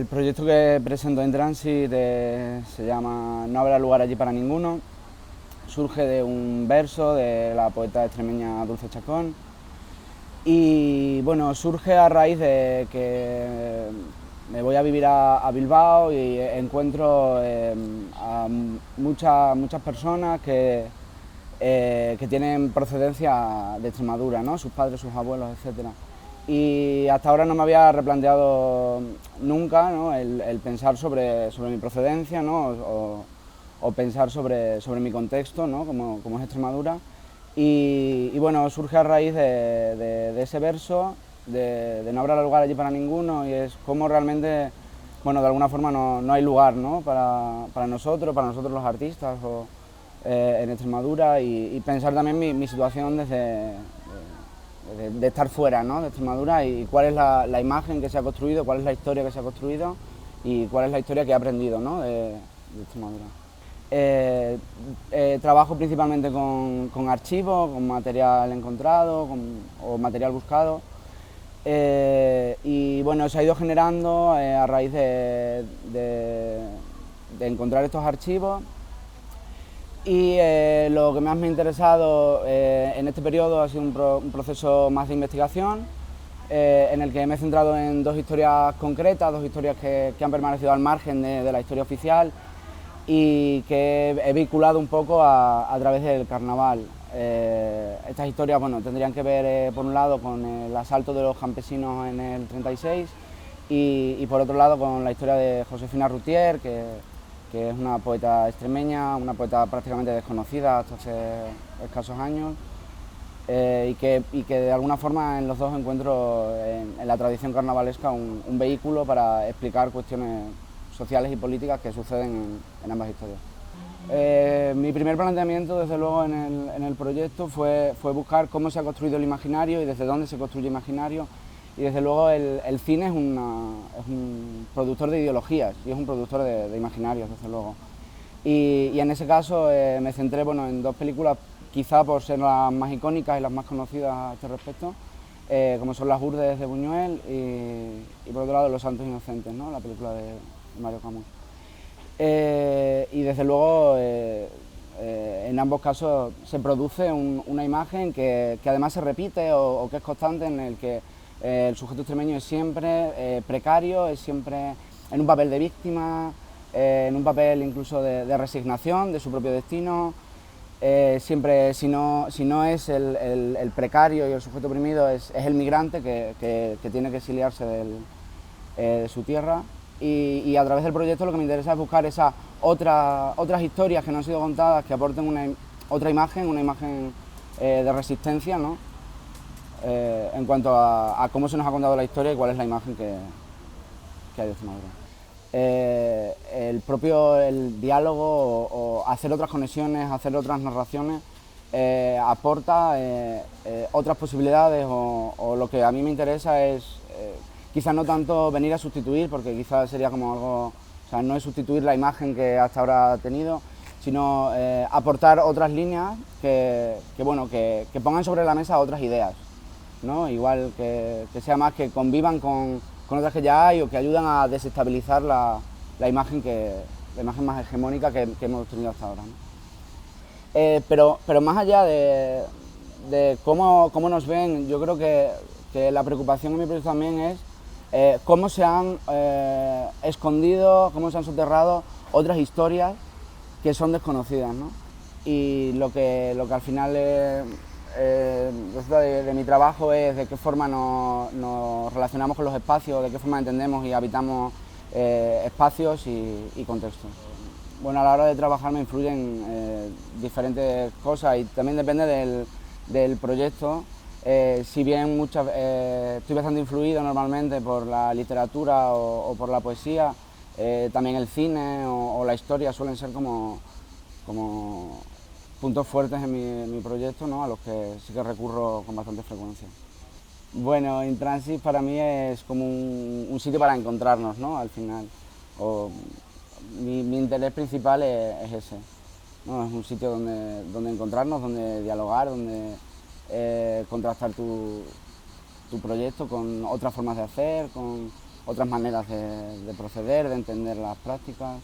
El proyecto que presento en Transit se llama No habrá lugar allí para ninguno. Surge de un verso de la poeta extremeña Dulce Chacón y bueno, surge a raíz de que me voy a vivir a Bilbao y encuentro a muchas personas que tienen procedencia de Extremadura, ¿no? Sus padres, sus abuelos, etcétera. Y hasta ahora no me había replanteado nunca, ¿no? el pensar sobre mi procedencia, ¿no? o pensar sobre mi contexto, ¿no? como es Extremadura. Y bueno, surge a raíz de ese verso, de no habrá lugar allí para ninguno, y es como realmente, bueno, de alguna forma no hay lugar, ¿no? para nosotros los artistas en Extremadura, y pensar también mi situación desde de estar fuera, ¿no? de Extremadura, y cuál es la imagen que se ha construido, cuál es la historia que se ha construido y cuál es la historia que he aprendido, ¿no? de Extremadura. Trabajo principalmente con archivos, con material encontrado o material buscado, y bueno, se ha ido generando a raíz de encontrar estos archivos. Y lo que más me ha interesado en este periodo ha sido un proceso más de investigación, en el que me he centrado en dos historias concretas, dos historias que han permanecido al margen de la historia oficial y que he vinculado un poco a través del carnaval. Estas historias, bueno, tendrían que ver por un lado con el asalto de los campesinos en el 36 y por otro lado con la historia de Josefina Rutier, que es una poeta extremeña, una poeta prácticamente desconocida hasta hace escasos años, y que de alguna forma en los dos encuentro en la tradición carnavalesca un vehículo para explicar cuestiones sociales y políticas que suceden en ambas historias. Mi primer planteamiento, desde luego, en el proyecto fue buscar cómo se ha construido el imaginario y desde dónde se construye el imaginario. Y desde luego el cine es un productor de ideologías y es un productor de imaginarios, desde luego. Y en ese caso me centré, bueno, en dos películas, quizá por ser las más icónicas y las más conocidas a este respecto, como son Las Urdes de Buñuel y por otro lado Los Santos Inocentes, ¿no? La película de Mario Camus. Y desde luego en ambos casos se produce una imagen que además se repite o que es constante, en el que el sujeto extremeño es siempre precario, es siempre en un papel de víctima, en un papel incluso de resignación de su propio destino. Siempre, si no es el precario y el sujeto oprimido, es el migrante que tiene que exiliarse de su tierra. Y a través del proyecto lo que me interesa es buscar esas otras historias que no han sido contadas, que aporten otra imagen, una imagen de resistencia, ¿no? En cuanto a cómo se nos ha contado la historia y cuál es la imagen que hay de Extremadura. El diálogo o hacer otras conexiones, hacer otras narraciones, aporta otras posibilidades, o lo que a mí me interesa es quizás no tanto venir a sustituir, porque quizás sería como algo, o sea, no es sustituir la imagen que hasta ahora ha tenido, sino aportar otras líneas que pongan sobre la mesa otras ideas, ¿no? Igual que sea más que convivan con otras que ya hay o que ayudan a desestabilizar la imagen más hegemónica que hemos tenido hasta ahora, ¿no? Pero más allá de cómo nos ven, yo creo que la preocupación en mi proyecto también es cómo se han escondido, cómo se han soterrado otras historias que son desconocidas, ¿no? Y lo que al final resulta de mi trabajo es de qué forma nos relacionamos con los espacios, de qué forma entendemos y habitamos espacios y contextos. Bueno, a la hora de trabajar me influyen diferentes cosas y también depende del proyecto. Si bien estoy bastante influido normalmente por la literatura o por la poesía, también el cine o la historia suelen ser como puntos fuertes en mi proyecto, ¿no? A los que sí que recurro con bastante frecuencia. Bueno, In Transit para mí es como un sitio para encontrarnos, ¿no? Al final. Mi interés principal es ese, ¿no? Es un sitio donde encontrarnos, donde dialogar, donde contrastar tu proyecto con otras formas de hacer, con otras maneras de proceder, de entender las prácticas.